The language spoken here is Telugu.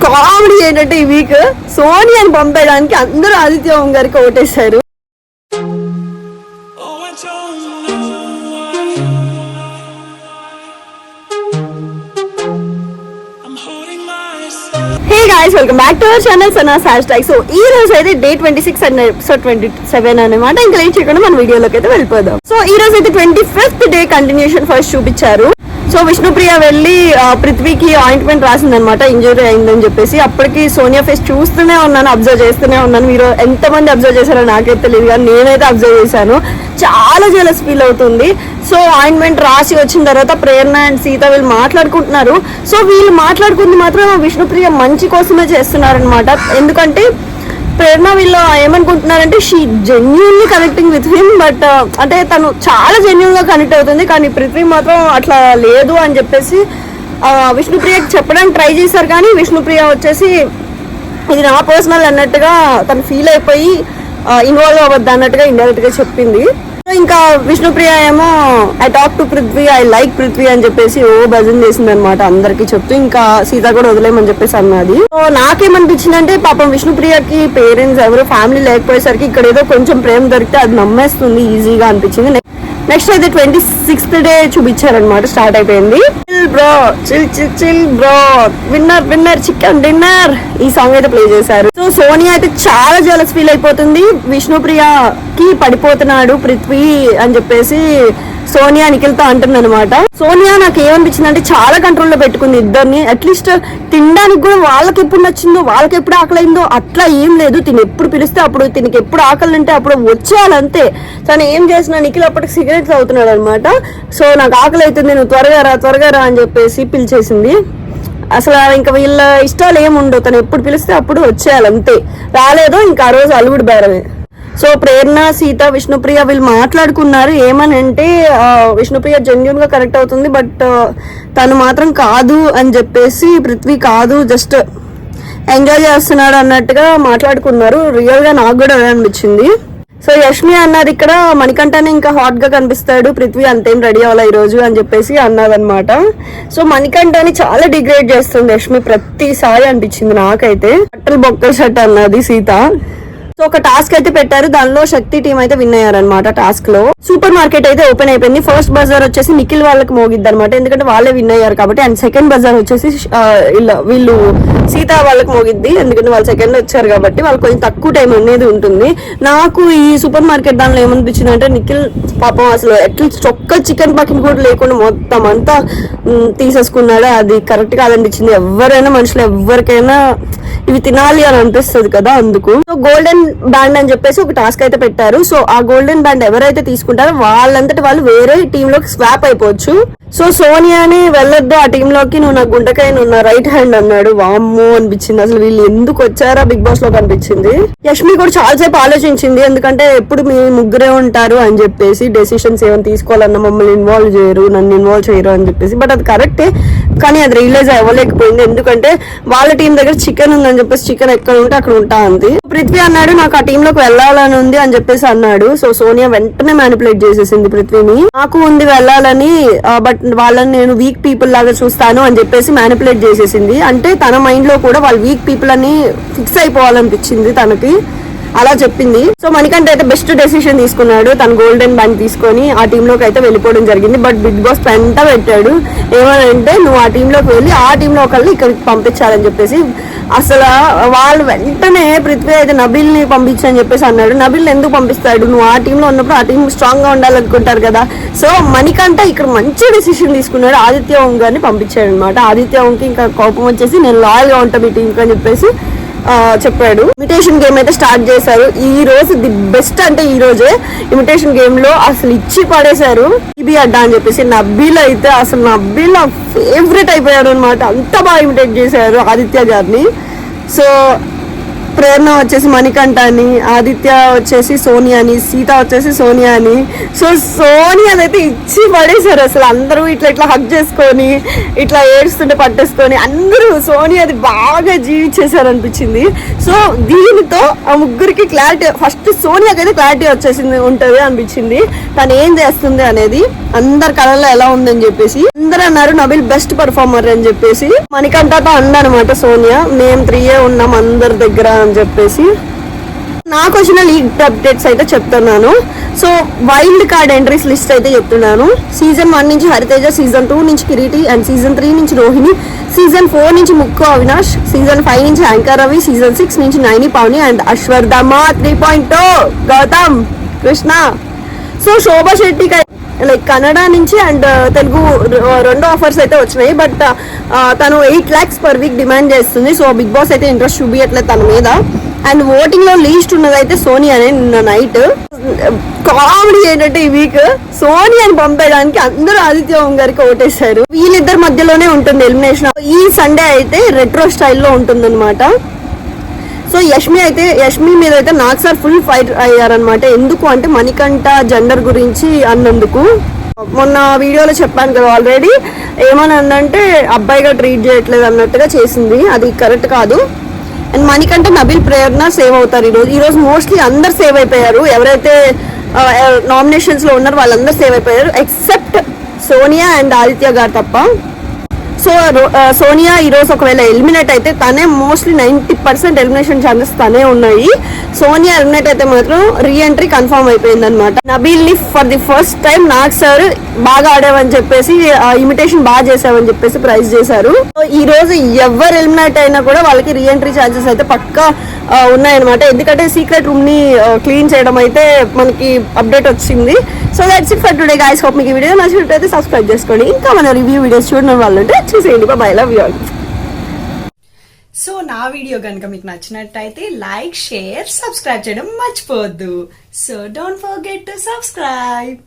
కామెడీ ఏంటంటే ఈ వీక్ సోనియాని పంపేయడానికి అందరూ ఆదిత్య ఓం గారికి ఓటేశారు. Hey guys, welcome back to our channel Sana's hashtag. So ఈ రోజు అయితే డే 26 అండ్ ఎపిసోడ్ 27 అనమాట. ఇంకా లేట్ చేయకుండా మన వీడియోలోకి అయితే వెళ్ళిపోదాం. సో ఈ రోజు అయితే 25th డే కంటిన్యూషన్ ఫస్ట్ చూపించారు. సో విష్ణుప్రియ వెళ్ళి పృథ్వీకి ఆయింట్మెంట్ రాసిందనమాట, ఇంజురీ అయిందని చెప్పేసి. అప్పటికి సోనియా ఫేస్ చూస్తూనే ఉన్నాను, అబ్జర్వ్ చేస్తూనే ఉన్నాను. మీరు ఎంతమంది అబ్జర్వ్ చేశారో నాకైతే తెలియదు, కానీ నేనైతే అబ్జర్వ్ చేశాను. చాలా జెలస్ ఫీల్ అవుతుంది. సో ఆయింట్మెంట్ రాసి వచ్చిన తర్వాత ప్రేరణ అండ్ సీత వీళ్ళు మాట్లాడుకుంటున్నారు. సో వీళ్ళు మాట్లాడుకుంది మాత్రం విష్ణుప్రియ మంచి కోసమే చేస్తున్నారనమాట. ఎందుకంటే ప్రేరణ వీళ్ళు ఏమనుకుంటున్నారంటే she genuinely connecting with him, but అంటే తను చాలా జెన్యూన్ గా కనెక్ట్ అవుతుంది, కానీ పృథ్వీ మాత్రం అట్లా లేదు అని చెప్పేసి విష్ణుప్రియకి చెప్పడానికి ట్రై చేశారు. కానీ విష్ణుప్రియ వచ్చేసి ఇది నా పర్సనల్ అన్నట్టుగా తను ఫీల్ అయిపోయి ఇన్వాల్వ్ అవ్వద్దు అన్నట్టుగా ఇండైరెక్ట్ గా చెప్పింది. ఇంకా విష్ణుప్రియ ఏమో I talk to Prithvi, I like Prithvi అని చెప్పేసి భజన చేసింది అనమాట అందరికి చెప్తూ. ఇంకా సీత కూడా వదిలేమని చెప్పేసి అన్నది. సో నాకేమనిపించింది అంటే పాపం విష్ణుప్రియకి పేరెంట్స్ ఎవరు ఫ్యామిలీ లేకపోయేసరికి ఇక్కడ ఏదో కొంచెం ప్రేమ దొరికితే అది నమ్మేస్తుంది ఈజీగా అనిపించింది. నెక్స్ట్ అయితే 26th డే చూపించారనమాట, స్టార్ట్ అయిపోయింది. Chill bro, chill chill chill bro, winner winner chicken dinner, ఈ సాంగ్ అయితే ప్లే చేశారు. సో సోనియా అయితే చాలా జెలస్ ఫీల్ అయిపోతుంది, విష్ణుప్రియకి పడిపోతున్నాడు పృథ్వీ అని చెప్పేసి సోనియా నిఖిల్తో అంటుంది అనమాట. సోనియా నాకు ఏమనిపించింది అంటే చాలా కంట్రోల్లో పెట్టుకుంది ఇద్దరిని. అట్లీస్ట్ తినడానికి కూడా వాళ్ళకి ఎప్పుడు నచ్చిందో, వాళ్ళకి ఎప్పుడు ఆకలైందో అట్లా ఏం లేదు. తిని ఎప్పుడు పిలిస్తే అప్పుడు, తినకి ఎప్పుడు ఆకలి అంటే అప్పుడు వచ్చేయాలంతే. తను ఏం చేసిన నిఖిల్ అప్పటికి సిగరెట్స్ అవుతున్నాడు అనమాట. సో నాకు ఆకలి అవుతుంది, నువ్వు త్వరగా రా అని చెప్పేసి పిలిచేసింది. అసలు ఇంకా వీళ్ళ ఇష్టాలు ఏముండవు, తను ఎప్పుడు పిలిస్తే అప్పుడు వచ్చేయాలంతే. రాలేదో ఇంకా ఆ రోజు అలుగుడు బేరమే. సో ప్రేరణ, సీత, విష్ణుప్రియ వీళ్ళు మాట్లాడుకున్నారు. ఏమని అంటే విష్ణుప్రియ జెన్యూన్ గా కనెక్ట్ అవుతుంది, బట్ తను మాత్రం కాదు అని చెప్పేసి, పృథ్వీ కాదు జస్ట్ ఎంజాయ్ చేస్తున్నాడు అన్నట్టుగా మాట్లాడుకున్నారు. రియల్ గా నాకు కూడా అదే అనిపించింది. సో యష్మి అన్నది ఇక్కడ మణికంఠనే ఇంకా హాట్ గా కనిపిస్తాడు, పృథ్వీ అంతేం రెడీ అవ్వాలి ఈ రోజు అని చెప్పేసి అన్నదన్నమాట. సో మణికంఠని చాలా డిగ్రేడ్ చేస్తుంది యష్మి ప్రతిసారి అనిపించింది నాకైతే. బట్టలు బొక్కల షర్ట్ అన్నది సీత. సో ఒక టాస్క్ అయితే పెట్టారు, దానిలో శక్తి టీం అయితే విన్ అయ్యారనమాట. టాస్క్ లో సూపర్ మార్కెట్ అయితే ఓపెన్ అయిపోయింది. ఫస్ట్ బజార్ వచ్చేసి నిఖిల్ వాళ్ళకి మోగిద్ది అనమాట, ఎందుకంటే వాళ్ళే విన్ అయ్యారు కాబట్టి. అండ్ సెకండ్ బజార్ వచ్చేసి వీళ్ళు సీత వాళ్ళకి మోగిద్ది, ఎందుకంటే వాళ్ళు సెకండ్ వచ్చారు కాబట్టి వాళ్ళకి కొంచెం తక్కువ టైం అనేది ఉంటుంది. నాకు ఈ సూపర్ మార్కెట్ దానిలో ఏమనిపించింది అంటే నిఖిల్ పాపం అసలు అట్లీస్ట్ ఒక్క చికెన్ పక్కన కూడా లేకుండా మొత్తం అంతా తీసేసుకున్నాడు. అది కరెక్ట్ కాదనిపించింది. ఎవరైనా మనుషులు ఎవరికైనా ఇవి తినాలి అని అనిపిస్తుంది కదా, అందుకు. సో గోల్డెన్ బ్యాండ్ అని చెప్పేసి ఒక టాస్క్ అయితే పెట్టారు. సో ఆ గోల్డెన్ బ్యాండ్ ఎవరైతే తీసుకుంటారో వాళ్ళంతటి వాళ్ళు వేరే టీమ్ లోకి స్వాప్ అయిపోవచ్చు. సో సోనియాని వెళ్ళొద్దు ఆ టీమ్ లోకి, నువ్వు నా గుండెకాయ, నువ్వు నా రైట్ హ్యాండ్ అన్నాడు. వామ్మో అనిపించింది, అసలు వీళ్ళు ఎందుకు వచ్చారా బిగ్ బాస్ లో కనిపించింది. యష్మి కూడా చాలాసేపు ఆలోచించింది, ఎందుకంటే ఎప్పుడు మీ ముగ్గురే ఉంటారు అని చెప్పేసి, డెసిషన్స్ ఏమైనా తీసుకోవాలన్నా మమ్మల్ని ఇన్వాల్వ్ చేయరు, నన్ను ఇన్వాల్వ్ చేయరు అని చెప్పేసి. బట్ అది కరెక్టే, కానీ అది రియలైజ్ అవ్వలేకపోయింది. ఎందుకంటే వాళ్ళ టీం దగ్గర చికెన్ ఉందని చెప్పేసి చికెన్ ఎక్కడ ఉంటే అక్కడ ఉంటా అంది. పృథ్వీ అన్నాడు నాకు ఆ టీమ్ లోకి వెళ్ళాలని ఉంది అని చెప్పేసి అన్నాడు. సో సోనియా వెంటనే మ్యానిపులేట్ చేసేసింది పృథ్వీని. నాకు ఉంది వెళ్ళాలని, బట్ వాళ్ళని నేను వీక్ పీపుల్ లాగా చూస్తాను అని చెప్పేసి మ్యానిపులేట్ చేసేసింది. అంటే తన మైండ్ లో కూడా వాళ్ళు వీక్ పీపుల్ అని ఫిక్స్ అయిపోవాలనిపించింది తనకి, అలా చెప్పింది. సో మణికంఠ అయితే బెస్ట్ డెసిషన్ తీసుకున్నాడు, తన గోల్డెన్ బ్యాండ్ తీసుకొని ఆ టీమ్ లోకి అయితే వెళ్ళిపోవడం జరిగింది. బట్ బిగ్ బాస్ పెంట పెట్టాడు, ఏమనంటే నువ్వు ఆ టీమ్ లోకి వెళ్ళి ఆ టీమ్ లో ఒకళ్ళు ఇక్కడికి పంపించాలని చెప్పేసి. అసలు వాళ్ళు వెంటనే పృథ్వీ అయితే నబీల్ ని పంపించని చెప్పేసి అన్నాడు. నబీల్ ఎందుకు పంపిస్తాడు, నువ్వు ఆ టీమ్ లో ఉన్నప్పుడు ఆ టీం స్ట్రాంగ్ గా ఉండాలనుకుంటారు కదా. సో మణికంఠ ఇక్కడ మంచి డెసిషన్ తీసుకున్నాడు, ఆదిత్య ఓం గారిని పంపించాడు అనమాట. ఆదిత్య ఓంకి ఇంకా కోపం వచ్చేసి నేను లాయల్ గా ఉంటాను ఈ టీం అని చెప్పేసి చెప్పాడు. ఇమిటేషన్ గేమ్ అయితే స్టార్ట్ చేశారు. ఈ రోజు ది బెస్ట్ అంటే ఈ రోజే ఇమిటేషన్ గేమ్ లో అసలు ఇచ్చి పడేశారు ఇబి అడ్డా అని చెప్పేసి. నబీల్ అయితే అసలు నబీల్ ఫేవరెట్ అయిపోయాడు అనమాట, అంత బాగా ఇమిటేట్ చేశారు ఆదిత్య గారిని. సో ప్రేరణ వచ్చేసి మణికంఠ అని, ఆదిత్య వచ్చేసి సోనియా అని, సీత వచ్చేసి సోనియా అని. సో సోనియా అయితే ఇచ్చి పడేశారు అసలు. అందరూ ఇట్లా హక్ చేసుకొని ఇట్లా ఏడుస్తుంటే పట్టేసుకొని అందరూ సోనియాది బాగా జీవించేశారు అనిపించింది. సో దీనితో ఆ ముగ్గురికి క్లారిటీ, ఫస్ట్ సోనియాకైతే క్లారిటీ వచ్చేసింది ఉంటది అనిపించింది తను ఏం చేస్తుంది అనేది. అందరి కళల్లో ఎలా ఉందని చెప్పేసి అందరూ అన్నారు నబిల్ బెస్ట్ పర్ఫార్మర్ అని చెప్పేసి. మణికంఠతో అందనమాట సోనియా, మేము 3 ఉన్నాం అందరి దగ్గర అని చెప్పేసి. నాకు వచ్చిన లీగ్ అప్డేట్స్ అయితే చెప్తున్నాను. So wild card entries list అయితే చెప్తున్నాను. సీజన్ 1 నుంచి హరితేజ, సీజన్ 2 నుంచి కిరీటి అండ్ సీజన్ 3 నుంచి రోహిణి, సీజన్ 4 నుంచి ముక్కు అవినాష్, సీజన్ 5 నుంచి యాంకర్ రవి, సీజన్ 6 నుంచి నైని పావని అండ్ అశ్వర్ధమ 3.0 గౌతమ్ కృష్ణ. సో శోభా శెట్టికి లైక్ కన్నడ నుంచి అండ్ తెలుగు 2 ఆఫర్స్ అయితే వచ్చినాయి. బట్ తను 8 lakhs per week డిమాండ్ చేస్తుంది. సో బిగ్ బాస్ అయితే ఇంట్రెస్ట్ చూపించట్లేదు తన మీద. అండ్ ఓటింగ్ లో లీస్ట్ ఉన్నదైతే సోనియా అనే. నిన్న నైట్ కామెడీ ఏంటంటే ఈ వీక్ సోనియాని పంపేయడానికి అందరూ ఆదిత్య ఓం గారికి ఓటేశారు. వీళ్ళిద్దరి మధ్యలోనే ఉంటుంది ఎలిమినేషన్. ఈ సండే అయితే రెట్రో స్టైల్లో ఉంటుంది అనమాట. సో యష్మి మీద అయితే నాకు సార్ ఫుల్ ఫైట్ అయ్యారనమాట. ఎందుకు అంటే మణికంఠ జెండర్ గురించి అన్నందుకు. మొన్న వీడియోలో చెప్పాను కదా ఆల్రెడీ, ఏమనంటే అబ్బాయిగా ట్రీట్ చేయట్లేదు అన్నట్టుగా చేసింది. అది కరెక్ట్ కాదు. అండ్ మణికంఠ నబిల్ ప్రేరణ సేవ్ అవుతారు ఈరోజు మోస్ట్లీ అందరు సేవ్ అయిపోయారు. ఎవరైతే నామినేషన్స్ లో ఉన్నారో వాళ్ళందరూ సేవ్ అయిపోయారు ఎక్సెప్ట్ సోనియా అండ్ ఆదిత్య గారు తప్ప. సో సోనియా ఈరోజు ఒకవేళ ఎలిమినేట్ అయితే తనే మోస్ట్లీ 90% ఎలిమినేషన్ ఛాన్సెస్ తనే ఉన్నాయి. సోనియా ఎలిమినేట్ అయితే మాత్రం రీఎంట్రీ కన్ఫర్మ్ అయిపోయింది అనమాట. నబీల్ ని ఫర్ ది ఫస్ట్ టైం నాకు సార్ బాగా ఆడావని చెప్పేసి, ఇమిటేషన్ బాగా చేసావని చెప్పేసి ప్రైజ్ చేశారు. ఈ రోజు ఎవరు ఎలిమినేట్ అయినా కూడా వాళ్ళకి రీఎంట్రీ ఛాన్సెస్ అయితే పక్కా ఉన్నాయన్నమాట. ఎందుకంటే సీక్రెట్ రూమ్ ని క్లీన్ చేయడం అయితే మనకి అప్డేట్ వచ్చింది. So that's it for today guys. Hope మీకు ఈ వీడియో నచ్చినట్లయితే సబ్స్క్రైబ్ చేసుకోండి. ఇంకా మన రివ్యూ వీడియోస్ చూడడం వాళ్ళంటే చూసేయండి. By, love you all. So నా వీడియో కనుక మీకు నచ్చినట్టయితే లైక్, షేర్, సబ్స్క్రైబ్ చేయడం మర్చిపోవద్దు. So don't forget to subscribe.